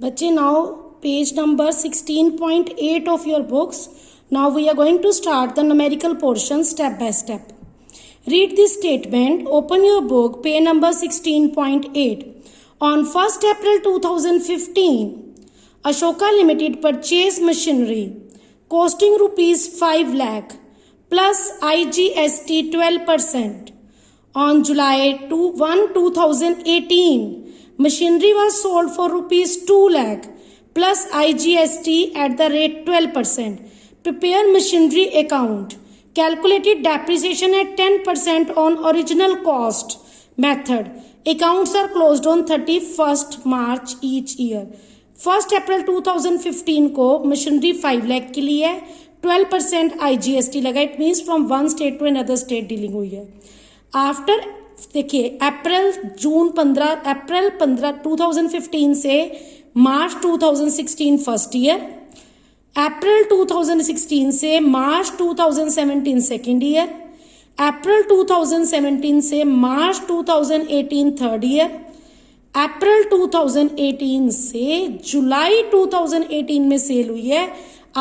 बच्चे now page number 16.8 of your books. Now we are going to start the numerical portion step by step. Read this statement. Open your book, page number 16.8. On 1st April 2015, Ashoka Limited purchased machinery costing rupees 5 lakh plus IGST 12%. On July 1, 2018, machinery was sold for rupees 2 lakh plus IGST at the rate 12%. Prepare machinery account. Calculated depreciation at 10% on original cost method. Accounts are closed on 31st March each year. 1st April 2015 को machinery 5 lakh के लिए 12% IGST लगा. It means from one state to another state dealing हुई है. After देखिए अप्रैल 15 2015 से मार्च 2016 first year, अप्रैल 2016 से मार्च 2017 second year, अप्रैल 2017 से मार्च 2018 थर्ड ईयर, अप्रैल 2018 से जुलाई 2018 में सेल हुई है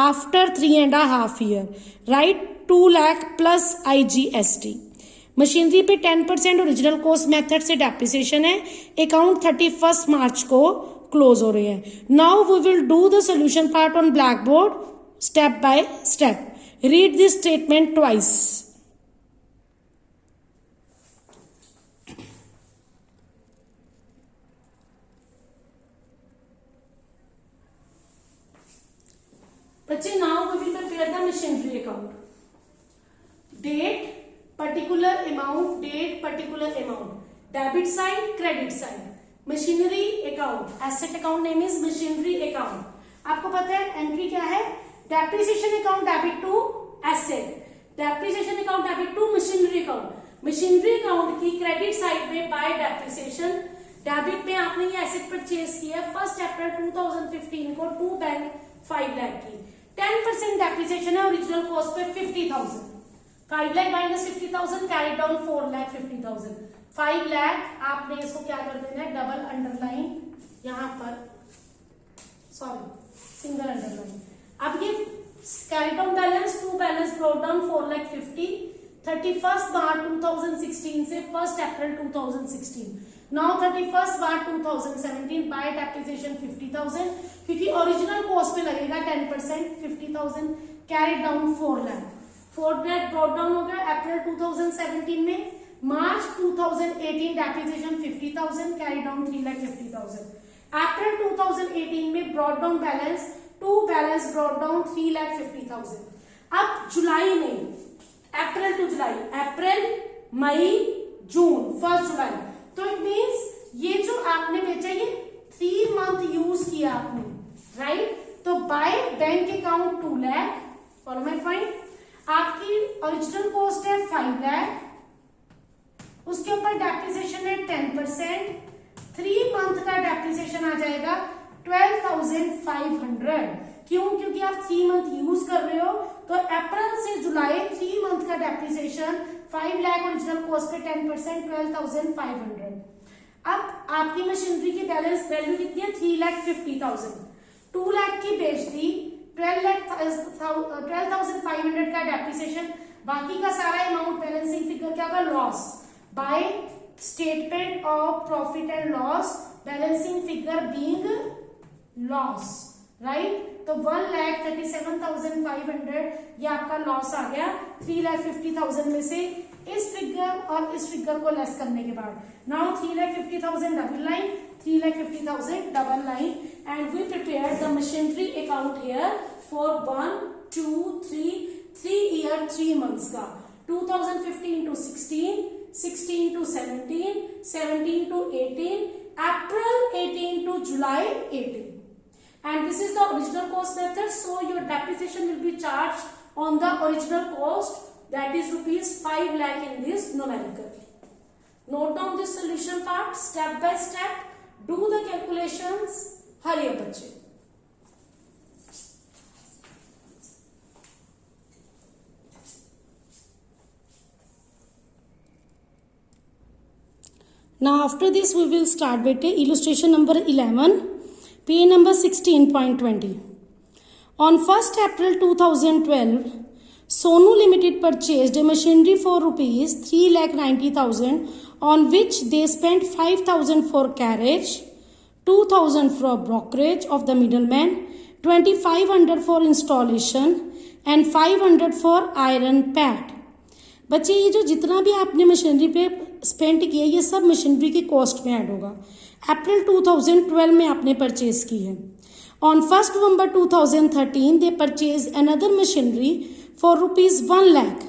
after 3.5 year. Right, 2 lakh plus IGST. Machinery पे 10% ओरिजिनल कॉस्ट मेथड से डेप्रिसिएशन है. अकाउंट 31 मार्च को क्लोज हो रहे हैं. Now we will do the solution part on black board step by step. Read this statement twice. बच्चे now we will prepare the machinery account. Date particular amount, debit side, credit side. Machinery account, asset account name is machinery account. आपको पता है entry क्या है? depreciation account debit to asset, depreciation account debit to machinery account. machinery account की credit side में by depreciation, debit में आपने ये asset purchase किया 1st April 2015 को 2 बैंक 5 लाख की. 10% depreciation है ओरिजिनल कॉस्ट पे 50,000. 5 lakh minus 50,000 carry down 4 lakh 50,000. 5 lakh आपने इसको क्या कर देना है, डबल अंडरलाइन यहां पर, सॉरी सिंगल अंडरलाइन. अब ये carry down balance 2 balance brought down 4 lakh 50. 31st मार्च 2016 से 1st अप्रैल 2016. नाउ 31st मार्च 2017 बाय डेप्रिसिएशन 50,000 क्योंकि ओरिजिनल कॉस्ट पे लगेगा 10% 50,000 carry down 4 lakh. 4 lakh brought down हो गया अप्रैल 2017 में. मार्च 2018 डेप्रिसिएशन 50,000 कैरी डाउन 3 लाख 50,000. अप्रैल 2018 में brought down balance 2 balance brought down 3 lakh 50,000. अब जुलाई में अप्रैल टू जुलाई, अप्रैल मई जून 1 जुलाई, तो इट मीन्स ये जो आपने बेचा ये 3 मंथ यूज किया आपने. राइट, तो by bank account 2 lakh. Follow my point. आपकी ओरिजिनल कॉस्ट है 5 लाख, उसके ऊपर डेप्रिसिएशन है 10%. 3 मंथ का डेप्रिसिएशन आ जाएगा 12,500. क्यों? क्योंकि आप 3 मंथ यूज कर रहे हो. तो अप्रैल से जुलाई 3 मंथ का डेप्रिसिएशन 5 लाख ओरिजिनल कॉस्ट पे 10% 12,500. अब आपकी मशीनरी की बैलेंस वैल्यू कितनी है? 3,50,000. 2 लाख की बेच दी, 12,500 का डेप्रिसिएशन, बाकी का सारा अमाउंट बैलेंसिंग फिगर क्या होगा? Loss. By statement of profit and loss balancing figure being loss. Right, तो 1,37,500 ये आपका लॉस आ गया 3,50,000 में से इस फिगर और इस फिगर को लेस करने के बाद. Now 3,50,000 double line, 3,50,000 double line, and we prepared the machinery account here for 1, 2, 3 year 3 months का. 2015 to 16, 16 to 17, 17 to 18, April 18 to July 18. And this is the original cost method, so your depreciation will be charged on the original cost, that is rupees 5 lakh in this numerical. Note down this solution part step by step. Do the calculations. Hurry up बच्चे. Now after this we will start बेटे illustration number 11. Page number 16.20. On 1st April 2012, Sonu Limited purchased a machinery for rupees 3,90,000 on which they spent 5,000 for carriage, 2,000 for brokerage of the middleman, 2,500 for installation and 500 for iron pad. बच्चे ये जो जितना भी आपने machinery पे spend किया ये सब मशीनरी की कॉस्ट में ऐड होगा. अप्रैल 2012 में आपने परचेज की है. On 1st November 2013 they purchased another machinery for rupees 1 lakh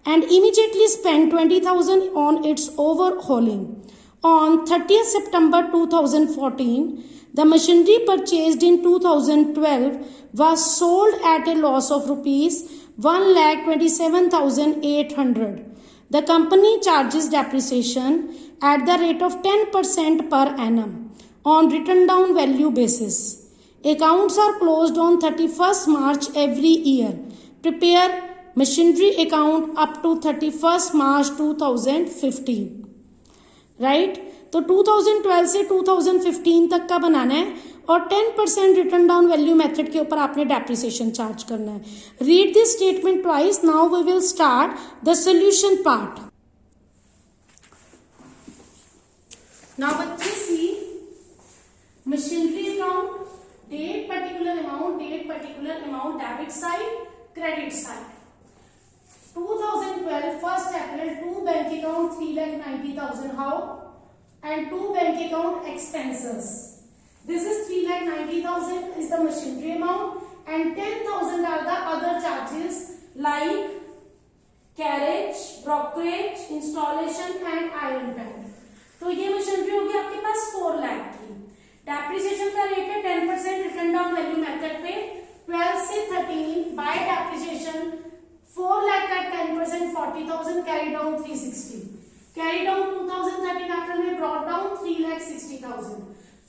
and immediately spent 20,000 on its overhauling. On 30th September 2014 the machinery purchased in 2012 was sold at a loss of rupees 1,27,800. The company charges depreciation at the rate of 10% per annum on written down value basis. Accounts are closed on 31st March every year. Prepare machinery account up to 31st March 2015. Right? तो 2012 से 2015 तक का बनाना है और 10% return down value method के ऊपर आपने depreciation charge करना है. Read this statement twice. Now we will start the solution part. Now बच्चे see machinery account, date particular amount debit side credit side. 2012 1st April 2 bank account 3,90,000 how and 2 bank account expenses. This is 3,90,000 is the machinery amount and 10,000 are the other charges like carriage, brokerage, installation and iron pad. तो ये machinery होगी आपके पास 4 लाख की. Depreciation का rate है 10% return down value method पे 12 से 13 bye depreciation 4 lakh का 10% 40,000 कैरी डाउन 360. कैरी डाउन 2013 अप्रैल में ब्रॉट डाउन 3,60,000.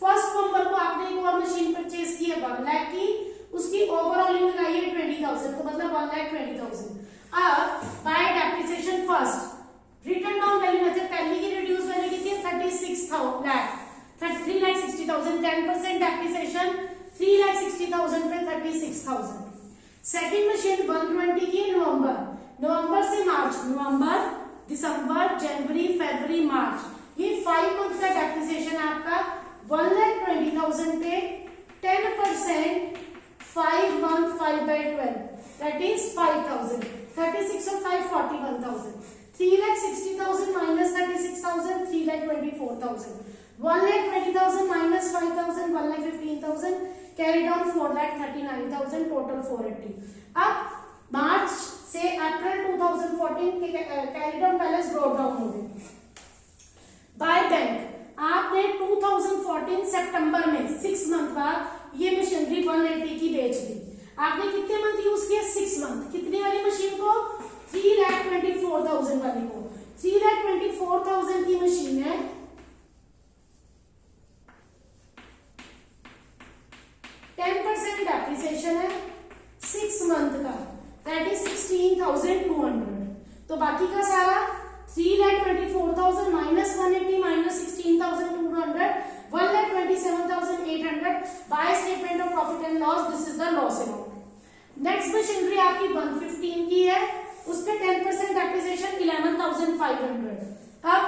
1st November को आपने एक और मशीन परचेज की है 1 लाख की, उसकी ओवरऑलिंग लगाई है 20,000 तो मतलब 1,20,000. अब bye depreciation first return down value method पहले की रिड्यूस वैल्यू कितनी है 36,000 लाख 3,60,000 10% डेप्रिसिएशन 3,60,000 पे 36,000. सेकेंड मशीन 120 की नवंबर से मार्च, नवंबर दिसंबर जनवरी फरवरी मार्च ये 5 मंथ का डेप्रिसिएशन आपका 1,20,000 पे 10% 5 month 5/12 that is 5,000. 36 of 5 41,000. 3,60,000 minus 36,000 3,24,000. 1,20,000 minus 5,000 1,15,000 carry down 4,39,000 total 480. अब मार्च से अप्रैल 2014 के carry down balance brought down हो गए. बाय बैंक आपने 2014 सितंबर में 6 मंथ बाद ये मशीनरी 180 की बेच दी. आपने कितने मंथ यूज किए 6 मंथ. कितने वाली मशीन को 3,24,000 वाली को. 3,24,000 की मशीन है 10% डेप्रिसिएशन है 6 मंथ का दैट इज 16,200. तो बाकी का सारा 3,24,000 minus 180 minus 16,200 1,27,800 by statement of profit and loss. This is the loss amount. Next machinery आपकी 115 की है उस पे 10% डेप्रिसिएशन 11,500. अब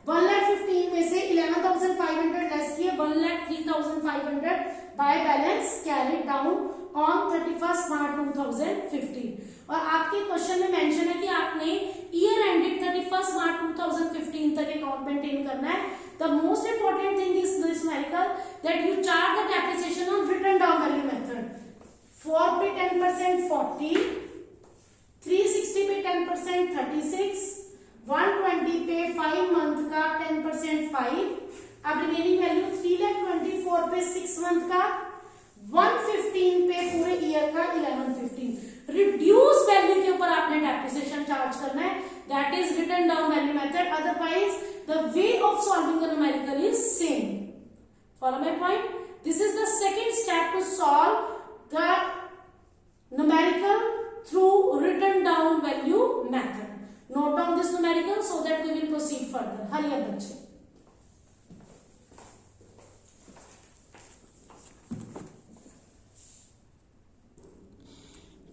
1,15,000 में से 11,500 लेस किए 1,03,500 by balance carry down on 31st March 2015. और आपके क्वेश्चन में मेंशन है कि आपने ईयर एंडेड 31st March 2015 तक अकाउंट मेंटेन करना है. The most important thing is this numerical that you charge the depreciation on return down value method. 4 पे 10% 40, 360 पे 10% 36, 120 पे 5 मंथ का 10% 5. अब रिमेनिंग वैल्यू 3,24,000 पे 6 मंथ का 115 पे पूरे ईयर का 1115. रिड्यूस वैल्यू के ऊपर आपने डेप्रिसिएशन चार्ज करना है that is written down value method. Otherwise the way of solving the numerical is same. Follow my point. This is the second step to solve the numerical through written down value method. Note down this numerical so that we will proceed further. Hurry up बच्चे.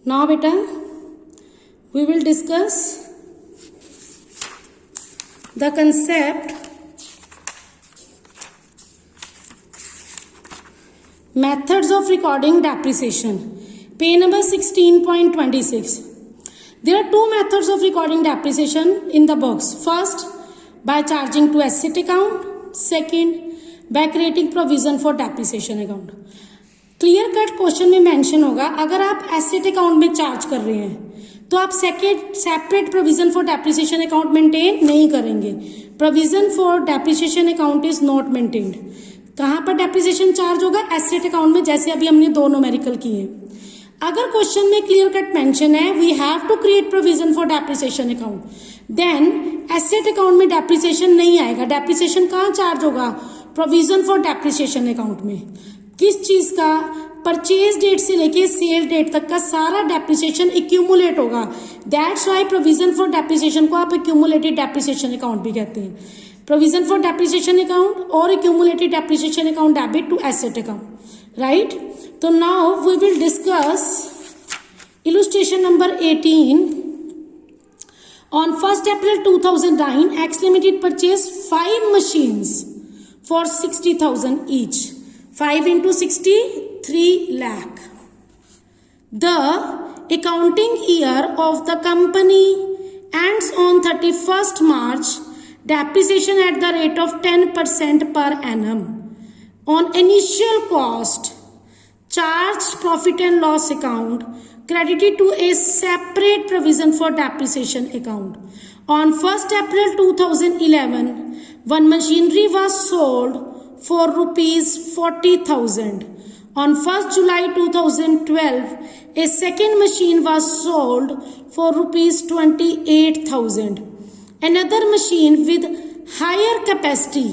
Now beta, we will discuss the concept methods of recording depreciation. Page number 16.26. There are two methods of recording depreciation in the books. First, by charging to asset account. Second, by creating provision for depreciation account. Clear cut question में mention होगा, अगर आप asset account में charge कर रहे हैं तो आप separate provision for depreciation account maintain नहीं करेंगे. Provision for depreciation account is not maintained. कहां पर डेप्रिसिएशन चार्ज होगा? एसेट अकाउंट में, जैसे अभी हमने दो न्यूमेरिकल किए. अगर क्वेश्चन में क्लियर कट मेंशन है we have to create provision for depreciation account, then asset account में डेप्रिसिएशन नहीं आएगा. डेप्रिसिएशन कहां चार्ज होगा? प्रोविजन फॉर डेप्रिसिएशन अकाउंट में. किस चीज का? परचेज डेट से लेके सेल डेट तक का सारा डेप्रिसिएशन एक्यूमुलेट होगा. That's why provision for depreciation को आप एक्यूमुलेटेड डेप्रिसिएशन अकाउंट भी कहते हैं. प्रोविजन फॉर डेप्रिसिएशन अकाउंट और accumulated depreciation account debit to asset account, right. तो now we will discuss illustration number 18. On 1st April 2009, X Limited purchased 5 machines for 60,000 each. 5 into 60, 3 lakh. The accounting year of the company ends on 31st March. Depreciation at the rate of 10% per annum. On initial cost, charged profit and loss account credited to a separate provision for depreciation account. On 1st April 2011, one machinery was sold for rupees 40,000. On 1st July 2012, a second machine was sold for rupees 28,000. Another machine with higher capacity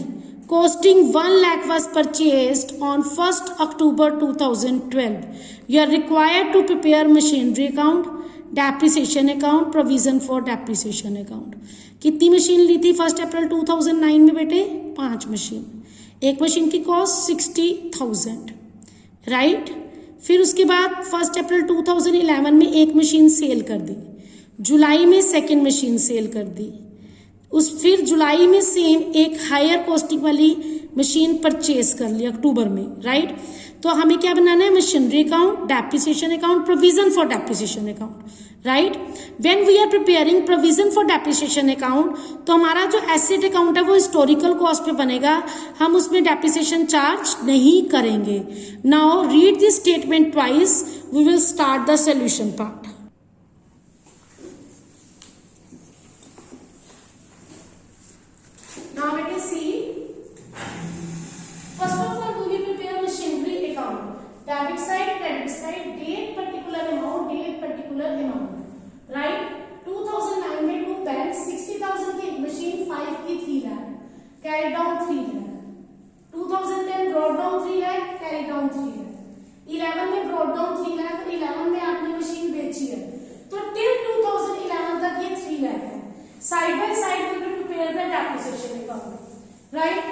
costing 1 lakh was purchased on 1st October 2012. You are required to prepare machinery account, depreciation account, provision for depreciation account. कितनी machine ली थी 1 अप्रैल 2009 में बेटे? 5 machine. एक machine की cost 60,000, right. फिर उसके बाद 1 अप्रैल 2011 में एक मशीन सेल कर दी. जुलाई में सेकेंड मशीन सेल कर दी. फिर जुलाई में सेम एक हायर कॉस्टिंग वाली मशीन परचेज कर ली अक्टूबर में, राइट. तो हमें क्या बनाना है? Machinery account, depreciation account, provision for depreciation account, right. When we are preparing provision for depreciation account तो हमारा जो एसेट अकाउंट है वो हिस्टोरिकल कॉस्ट पे बनेगा, हम उसमें डेप्रिसिएशन चार्ज नहीं करेंगे. Now read this statement twice. We will start the solution part. Now let us see. First of all, we will prepare machinery account. Debit side, credit side, date particular amount, right? 2009 में to bank 60,000 की एक machine, 5 की 3 lakh, carry down 3 lakh. 2010 brought down 3 lakh, carry down 3 lakh. 11 में brought down 3 lakh, 11 में आपने machine बेची है, तो टिल 2011 तक ये 3 लाख है. Side by side we will prepare the depreciation account, right.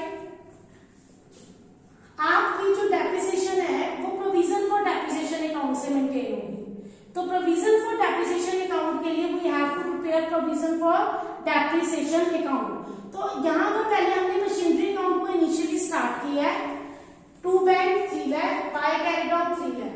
आपकी जो डेप्रिसिएशन है वो प्रोविजन फॉर डेप्रिसिएशन अकाउंट से मेंटेन होगी. तो प्रोविजन फॉर डेप्रिसिएशन अकाउंट के लिए we have to prepare provision for depreciation account. तो यहाँ पर पहले हमने मशीनरी अकाउंट को इनिशियली स्टार्ट किया है. 2 bank 3 lakh, by carry down 3 lakh.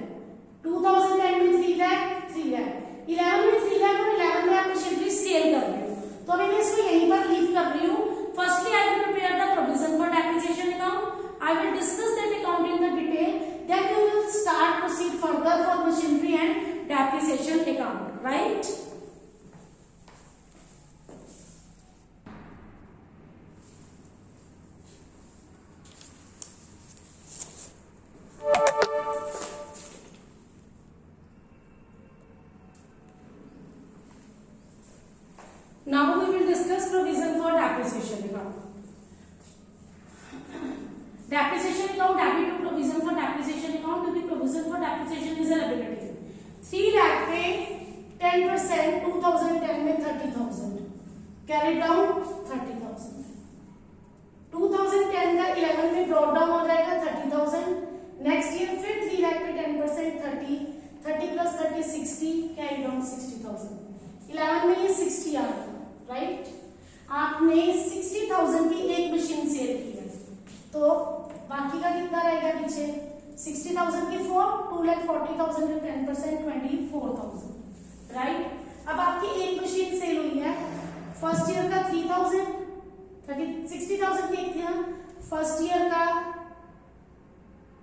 2010 में 3 लाख, 3 लाख. 11 में 3 लाख और 11 में आप मशीनरी सेल कर रहे हो. तो अभी मैं इसको यहीं पर लीव कर रही हूँ. Firstly I will prepare the provision for depreciation account. I will discuss that account in the detail. Then we will start proceed further for machinery and depreciation account, right? Now we will discuss provision for depreciation account. Depreciation account debit to provision for depreciation account, क्योंकि provision for depreciation is a liability. 3 lakh पे 10% 2010 में 30,000, carry down 30,000. 2010 का 11 में brought down हो जाएगा 30,000. Next year फिर 3 लाख पे 10% 30 30 plus 30 60, 60,000। 11 में ये 60 आ गया, राइट। आपने 60,000 की एक मशीन सेल की है, तो बाकी का कितना रहेगा पीछे? 60,000 की 4, 2,40,000 में 10% 24,000, राइट। अब आपकी एक मशीन सेल हुई है, फर्स्ट ईयर का 3,000, 60,000 की एक थी ना, फर्स्ट ईयर का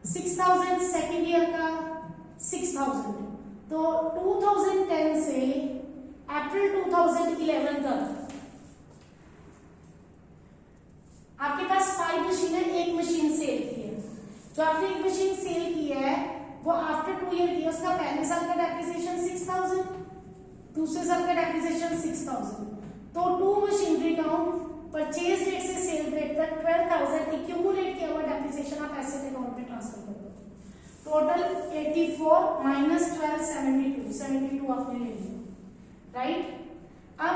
6,000, सेकेंड ईयर का 6,000। तो 2010 से अप्रैल 2011 तक आपके पास 5 मशीन है, एक मशीन सेल की है। जो आपने एक मशीन सेल की है वो आफ्टर 2 ईयर की है, उसका पहले साल का डेप्रिसिएशन 6,000, दूसरे साल का डेप्रिसिएशन 6,000। तो 2 मशीनरी अकाउंट परचेज डेट से सेल डेट तक 12,000 एक्यूमुलेट किया हुआ डेप्रिसिएशन आप एसेट अकाउंट में ट्रांसफर कर दो। टोटल 84 माइनस 12 72 आपने ले लिया, राइट। अब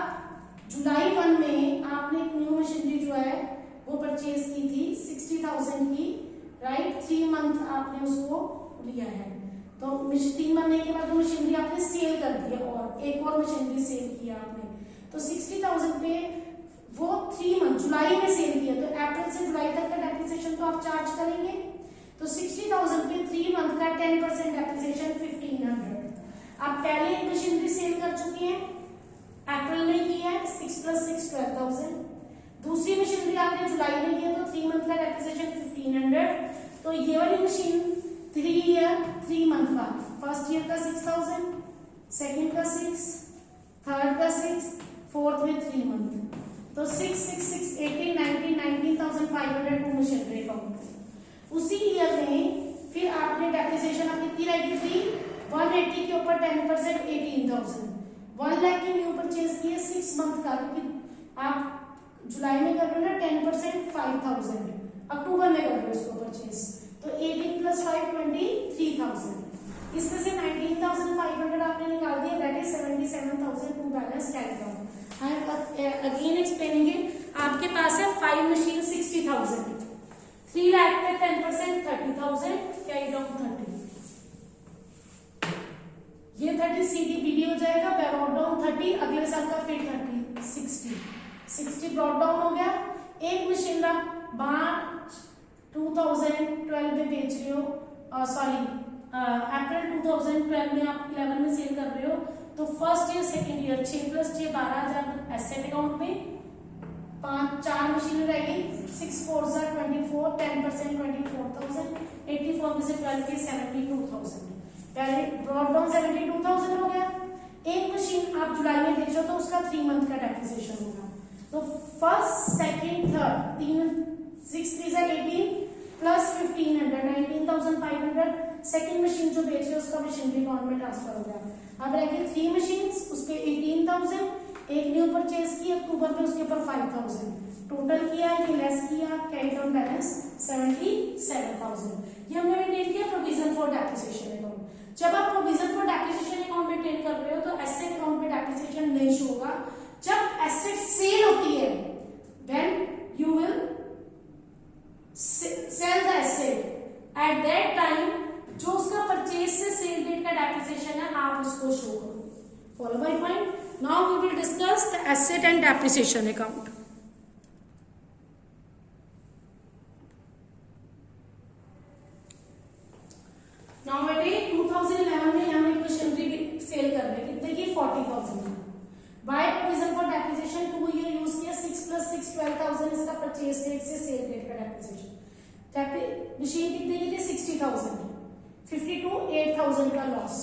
जुलाई 1 में आपने एक न्यू मशीनरी जो है वो परचेज की थी 60,000 की, राइट। 3 मंथ आपने उसको लिया है, तो 3 महीने के बाद मशीनरी आपने सेल कर दी है और एक और मशीनरी सेल किया आपने, तो 60,000 पे वो 3 मंथ जुलाई में सेल किया, तो अप्रैल से जुलाई तक का डेप्रिसिएशन तो आप चार्ज करेंगे। तो 60,000 पे 3 मंथ का 10% डेप्रिसिएशन 1,500। आप पहले एक मशीनरी सेल कर चुकी हैं, अप्रैल में की है, 6 + 6 12,000। दूसरी मशीनरी आपने जुलाई में किया, तो 3 मंथ का डेप्रिसिएशन 1,500। तो ये वाली मशीन 3 ईयर 3 मंथ का, फर्स्ट ईयर का 6,000, सेकेंड का 6, थर्ड का 6, फोर्थ में 3 मंथ, तो 6 6 6 18 19 19,500 टू मशीनरी अकाउंट। उसी ईयर में फिर आपने डेप्रिसिएशन आप कितनी रहेगी थी, 180 के ऊपर 10% 18,000। 1 लाख की न्यू परचेज की है 6 मंथ का, क्योंकि आप जुलाई में कर रहे हो ना 10% 5,000, अक्टूबर में कर रहे हो इसको परचेज, तो 18 + 5 23,000। इसमें से 19,500 आपने निकाल दिया, that is 77,000 to balance carry down. I am again explaining it. आपके पास है 5 मशीन 60,000, 3 लाख पे 10% 30,000, कैरी डाउन 30, ये 30 CDBD हो जाएगा, ब्रॉट डाउन 30, अगले साल का फिर 30 60 ब्रॉट डाउन हो गया। एक मशीन आप मार्च 2012 में बेच रहे हो, सॉरी अप्रैल 2012 में आप 11 में सेल कर रहे हो, तो first year second year 6 + 6 12,000 asset account में, 4 मशीनें रहेगी, 6 4 24, 10% 24,000, 84 में से 12 के 72,000। पहले ब्रॉट डाउन 72,000 हो गया। एक मशीन आप जुलाई में बेच रहे हो, तो उसका 3 मंथ का डेप्रिसिएशन होगा, तो first second third 6 3 18 plus 1,500 19,500 second machine जो बेच रहे हो उसका मशीनरी अकाउंट में ट्रांसफर हो गया। अब रहेगी 3 मशीन, उस पर 18,000, एक न्यू परचेज की अक्टूबर में, उसके ऊपर 5,000 टोटल किया, ये लेस किया, कैरी डाउन बैलेंस 77,000। ये हमने मेंटेन किया प्रोविजन फॉर डेप्रिसिएशन अकाउंट। जब आप provision for depreciation account maintain कर रहे हो तो एसेट अकाउंट में डेप्रिसिएशन नहीं शो होगा। जब एसेट सेल होती है then you will sell the asset, at that time जो उसका परचेज से सेल डेट का डेप्रिसिएशन है आप उसको शो करो। Follow my point. Now we will discuss the asset and depreciation account. Now बेटे 2011 में हम एक मशीनरी सेल कर रहे हैं, कितने की 40,000। Bye provision for depreciation 2 year use किया, 6 + 6 12,000 इसका परचेज डेट से सेल डेट का डेप्रिसिएशन। मशीन कितने की थी 60,000, 52 8,000 का लॉस,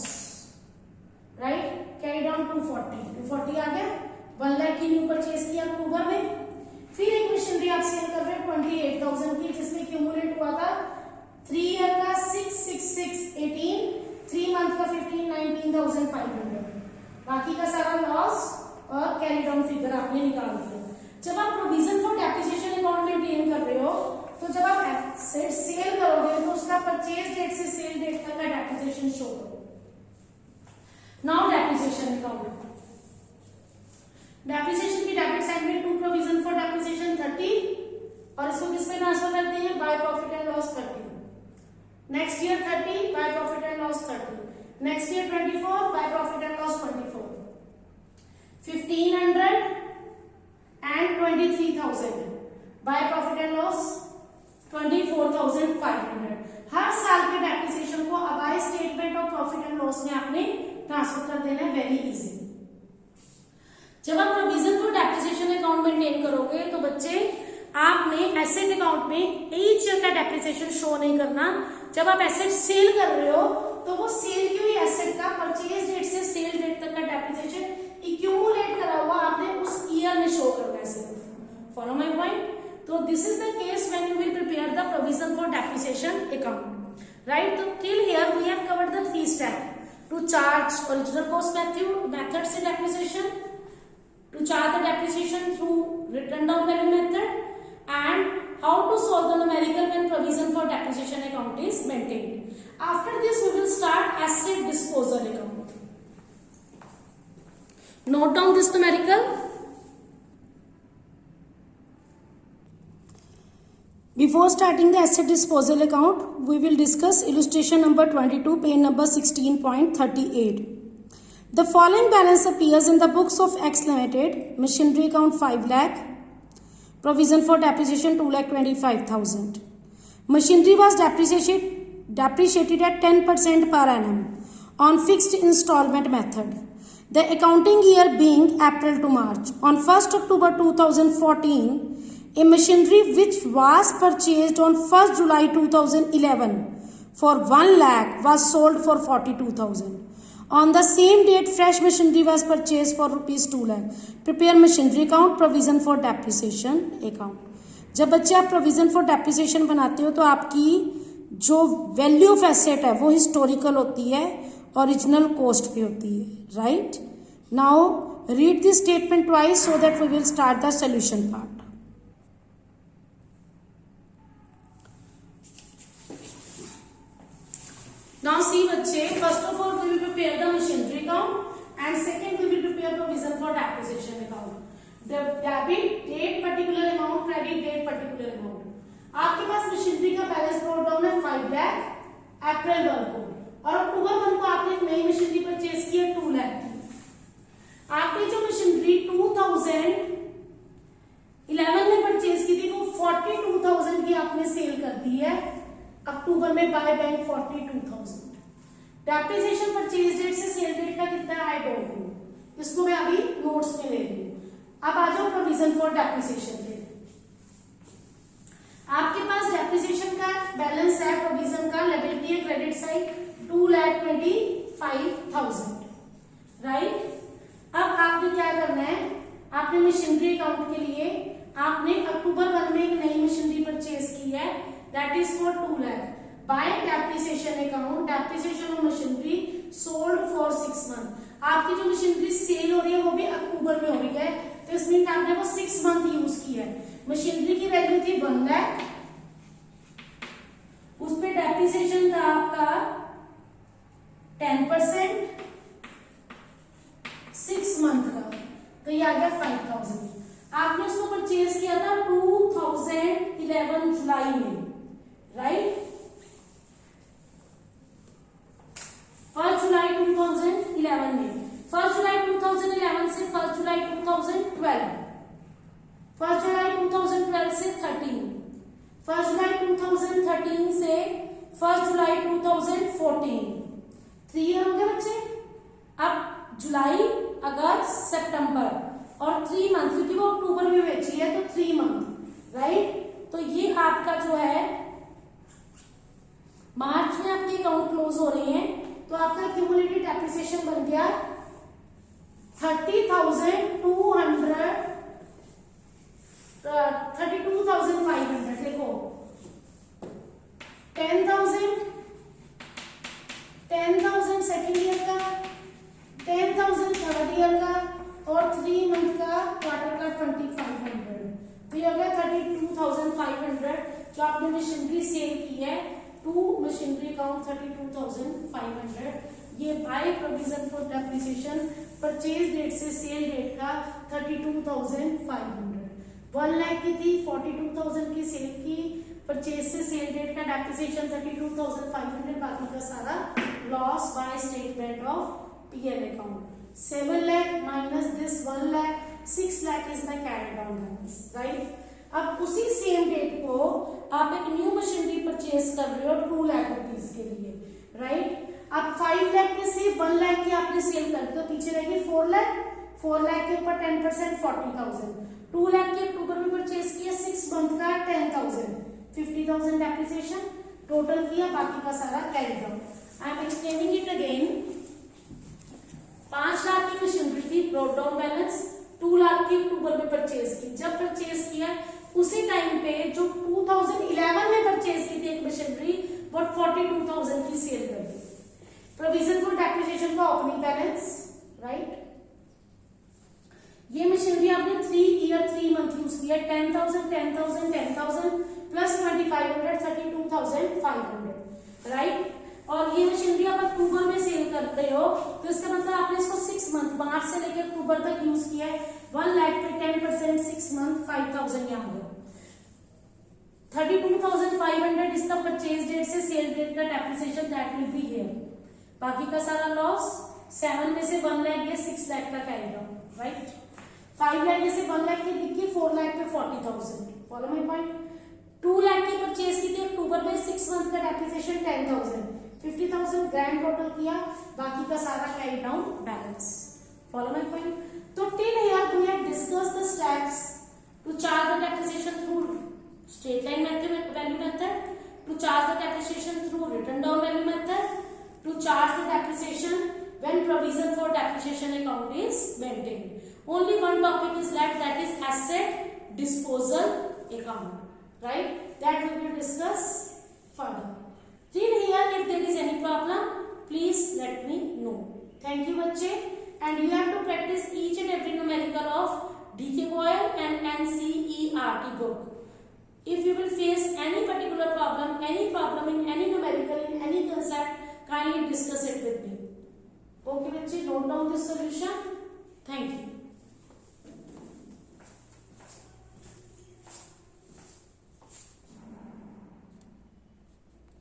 राइट। कैरी डाउन 240 आ गया। 1 लाख की न्यू परचेज किया अक्टूबर में। फिर एक मशीनरी आप सेल कर रहे हैं 28,000 की, जिसमें क्यूमुलेट हुआ था 3 ईयर का 6 6 6 18, 3 मंथ का 15 19,500, बाकी का सारा लॉस और कैरी डाउन फिगर आपने निकाल दिया। जब आप provision for depreciation account maintain कर रहे हो, तो जब आप एसेट सेल करोगे तो उसका परचेज डेट से सेल डेट तक का डेप्रिसिएशन शो करो। Now depreciation account. डेप्रिसिएशन की डेबिट साइड में टू प्रोविजन फॉर डेप्रिसिएशन 30 और इसको किस पे ट्रांसफर करते हैं, by profit and loss 30। Next year 30 by profit and loss 30, next year 24 by profit and loss 24, 1500 and 23,000. By profit and loss 24,500. हर साल के डेप्रिसिएशन को अब by statement of profit and loss में आपने ट्रांसफर कर देना है. Very easy. जब आप provision for depreciation account maintain करोगे तो बच्चे आपने एसेट अकाउंट में ईच ईयर का डेप्रिसिएशन शो नहीं करना. जब आप एसेट सेल कर रहे हो तो वो सेल की हुई एसेट का परचेज डेट से सेल डेट तक का डेप्रिसिएशन इक्यूमुलेट करा हुआ आपने उस ईयर में शो करना है सिर्फ. Follow my point. तो this is the case when you will prepare the provision for depreciation account. Right. तो till here we have covered the 3 step. To charge original cost method से depreciation, to charge the depreciation through written down value method, and how to solve the numerical when provision for depreciation account is maintained. After this we will start asset disposal account. Note down this numerical. Before starting the asset disposal account, we will discuss illustration number 22, page number 16.38. The following balance appears in the books of X Limited. Machinery account 5 lakh. Provision for depreciation 2,25,000. Machinery was depreciated at 10% per annum on fixed installment method. The accounting year being April to March. On 1st October 2014, a machinery which was purchased on 1st July 2011 for 1 lakh was sold for 42,000. On the same date, fresh machinery was purchased for rupees 2 lakh. Prepare machinery account, provision for depreciation account. जब बच्चे आप provision for depreciation बनाते हो तो आपकी जो value of asset है वो historical होती है, original cost पे होती है. Right? Now read this statement twice so that we will start the solution part. Now see बच्चे, first of all we will prepare the machinery account and second we will prepare provision for depreciation account. The debit date particular amount, credit date particular amount. आपके पास machinery का balance brought down है 5 लाख अप्रैल 1 को और अक्टूबर 1 को आपने एक नई machinery purchase की है 2 लाख की. आपने जो मशीनरी 2011 में परचेज की थी वो 42,000 की आपने सेल कर दी है अक्टूबर में by bank 42,000. Depreciation purchase date से सेल डेट का कितना है आई डोंट नो, इसको मैं अभी नोट्स में ले रही हूं. अब आ जाओ प्रोविजन फॉर डेप्रिसिएशन पे. आपके पास डेप्रिसिएशन का बैलेंस है प्रोविजन का लायबिलिटी है क्रेडिट साइड 2,25,000. राइट. अब आपने क्या करना है, आपने मशीनरी अकाउंट के लिए आपने अक्टूबर 1 में एक नई मशीनरी परचेज की है that is for 2 lakh. By depreciation account, depreciation of machinery sold for 6 months. आपकी जो मशीनरी सेल हो रही है वो भी अक्टूबर में हो रही है तो इसमें आपने वो 6 मंथ यूज किया है. मशीनरी की वैल्यू थी 1 लाख, उस पे डेप्रिसिएशन था आपका 10% 6 मंथ का, तो ये आ गया 5,000. आपने उसको परचेज किया था 2011 जुलाई में. राइट. 1 जुलाई 2011 में, 1 जुलाई 2011 से 1 जुलाई 2012, 1 जुलाई 2012 से 13, 1 जुलाई 2013 से 1 जुलाई 2014, 3 ईयर हो गए बच्चे. अब जुलाई अगस्त सितंबर और 3 मंथ, क्योंकि वो अक्टूबर में बेची है तो 3 मंथ. राइट. तो ये आपका जो है मार्च में आपके अकाउंट क्लोज हो रहे हैं तो आपका क्यूमुलेटेड डेप्रिसिएशन बन गया 32,500. देखो 10,000 सेकेंड ईयर का, 10,000 थर्ड ईयर का और 3 मंथ का क्वार्टर का 2,500. तो ये हो गया 32,500 जो आपने मशीनरी सेल की है टू मशीनरी अकाउंट 32,500. ये by provision for depreciation purchase date से सेल डेट का 32,500. 1 लाख की थी, 42,000 की सेल की, परचेज से सेल डेट का डेप्रिसिएशन 32,500, बाकी का सारा loss by statement of PL account. 7 lakh minus this 1 lakh, 6 lakh is my carry down balance, right? अब उसी सेम डेट को आप एक न्यू मशीनरी परचेज कर रहे हो 2 लाख रुपीज के लिए, राइट? अब 5 लाख में से 1 लाख की आपने सेल कर दी तो पीछे रहेगी 4 लाख, 4 लाख के ऊपर 10% 40,000, 2 लाख के अक्टूबर में परचेज किया, 6 मंथ का 10,000, 50,000 डेप्रिसिएशन टोटल किया, बाकी का सारा carry down. I am explaining it again. 5 lakh की मशीनरी थी, ब्रॉट डाउन बैलेंस 2 लाख की अक्टूबर में परचेज की। जब परचेज किया उसी टाइम पे जो 2011 में परचेज की थी एक मशीनरी, वो 42,000 की सेल कर दी। प्रोविजन फॉर डेप्रिसिएशन का ओपनिंग बैलेंस, राइट? ये मशीनरी आपने 3 ईयर 3 मंथ यूज किया, 10,000 10,000 10,000 प्लस 2,500 32,500, राइट? और ये मशीनरी आप अक्टूबर में सेल करते हो तो इसका मतलब आपने इसको 6 मंथ मार्च से लेकर अक्टूबर तक यूज किया है। 1 लाख पे 10% 6 मंथ 5,000 यहाँ हो, 32,500 इसका परचेज डेट से सेल डेट का depreciation that will be here. बाकी का सारा लॉस 7 में से 1 लाख गया, 6 लाख का कैरी डाउन, राइट? 5 लाख में से 1 लाख की बिकी, 4 लाख पे 40,000, फॉलो माय पॉइंट। 2 लाख की परचेज की थी अक्टूबर में, 6 मंथ का डेप्रिसिएशन 10,000, 50,000 ग्रैंड टोटल किया, बाकी का सारा carry down balance, follow my point. तो till here we have discussed the steps to charge the depreciation through straight line method, value method, to charge the depreciation through written down value method, to charge the depreciation when provision for depreciation account is maintained. Only one topic is left, that is asset disposal account, right? That we will discuss further. Till here, if there is any problem, please let me know. Thank you, bachche. And you have to practice each and every numerical of DK Coil and NCERT book. If you will face any particular problem in any numerical, in any concept, kindly discuss it with me. Okay, bachche, note down this solution. Thank you.